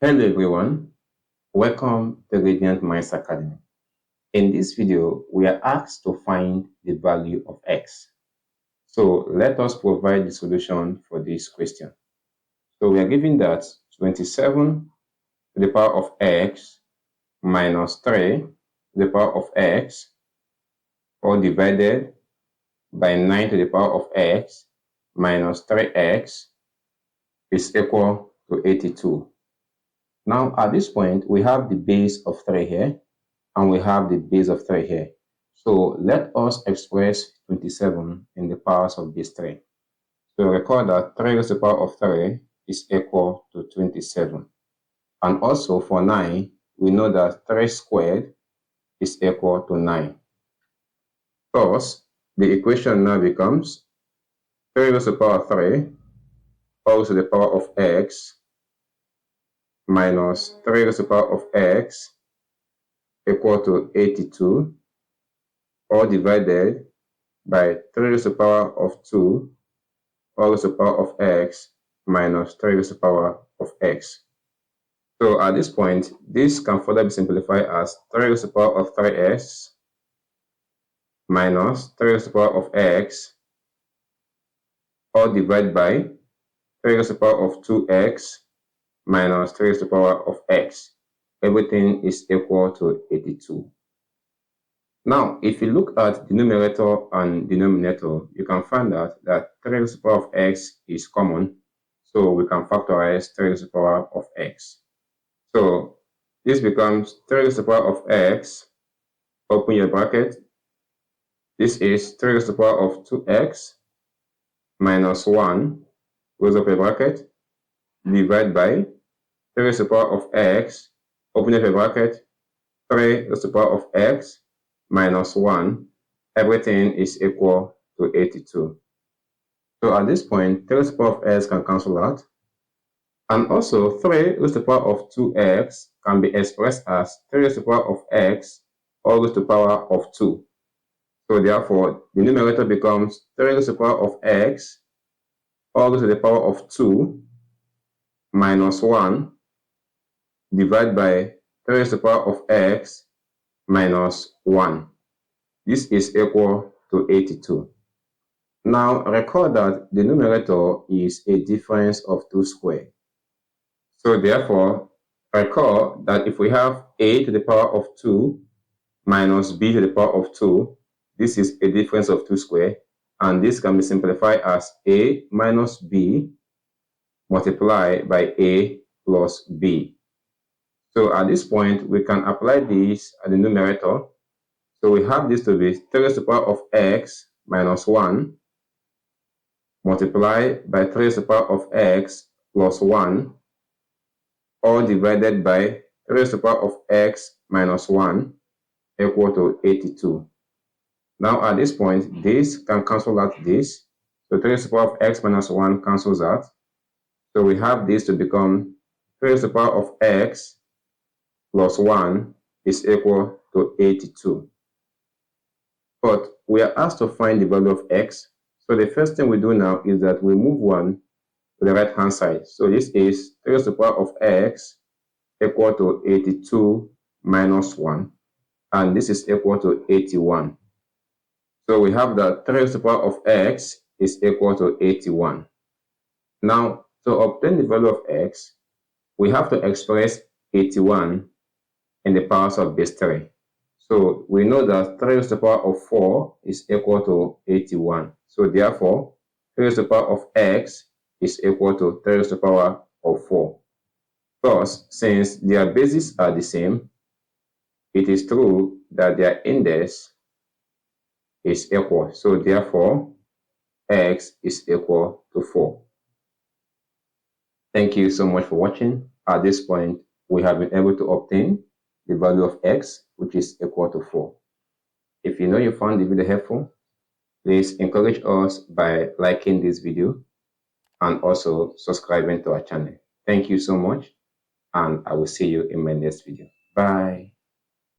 Hello everyone, welcome to Radiant Minds Academy. In this video, we are asked to find the value of x. So let us provide the solution for this question. So we are given that 27 to the power of x minus 3 to the power of x, all divided by 9 to the power of x minus 3x is equal to 82. Now at this point, we have the base of 3 here and we have the base of 3 here. So let us express 27 in the powers of base 3. So recall that 3 raised to the power of 3 is equal to 27. And also for 9, we know that 3 squared is equal to 9. Thus, the equation now becomes 3 raised to the power of 3 all to the power of x minus 3 raised to the power of x equal to 82, all divided by 3 raised to the power of 2 all to the power of x minus 3 raised to the power of x. So at this point, this can further be simplified as 3 raised to the power of 3s minus 3 raised to the power of x all divided by 3 raised to the power of 2x minus 3 raised to the power of x. Everything is equal to 82. Now, if you look at the numerator and denominator, you can find out that 3 raised to the power of x is common, so we can factorize 3 raised to the power of x. So this becomes 3 raised to the power of x, open your bracket. This is 3 raised to the power of 2x minus 1, close up your bracket, divide by 3 raised to the power of x, open up your bracket, 3 raised to the power of x minus 1, everything is equal to 82. So at this point, 3 raised to the power of x can cancel out. And also, 3 raised to the power of 2x can be expressed as 3 raised to the power of x all raised to the power of 2. So therefore, the numerator becomes 3 raised to the power of x all raised to the power of 2 minus 1 divided by 3 raised to the power of x minus 1. This is equal to 82. Now, recall that the numerator is a difference of 2 squared. So therefore, recall that if we have a to the power of 2 minus b to the power of 2, this is a difference of 2 squared, and this can be simplified as a minus b multiplied by a plus b. So at this point, we can apply this at the numerator. So we have this to be 3 raised to the power of x minus 1 multiplied by 3 raised to the power of x plus 1, all divided by 3 raised to the power of x minus 1 equal to 82. Now at this point, this can cancel out this. So 3 raised to the power of x minus 1 cancels out. So we have this to become 3 raised to the power of x plus 1 is equal to 82. But we are asked to find the value of x. So the first thing we do now is that we move 1 to the right hand side. So this is 3 raised to the power of x equal to 82 minus 1. And this is equal to 81. So we have that 3 raised to the power of x is equal to 81. Now, to obtain the value of x, we have to express 81 in the powers of base 3. So we know that 3 raised to the power of 4 is equal to 81. So therefore, 3 raised to the power of x is equal to 3 raised to the power of 4. Thus, since their bases are the same, it is true that their index is equal. So therefore, x is equal to 4. Thank you so much for watching. At this point, we have been able to obtain the value of x, which is equal to 4. If you know you found the video helpful, please encourage us by liking this video and also subscribing to our channel. Thank you so much, and I will see you in my next video. Bye.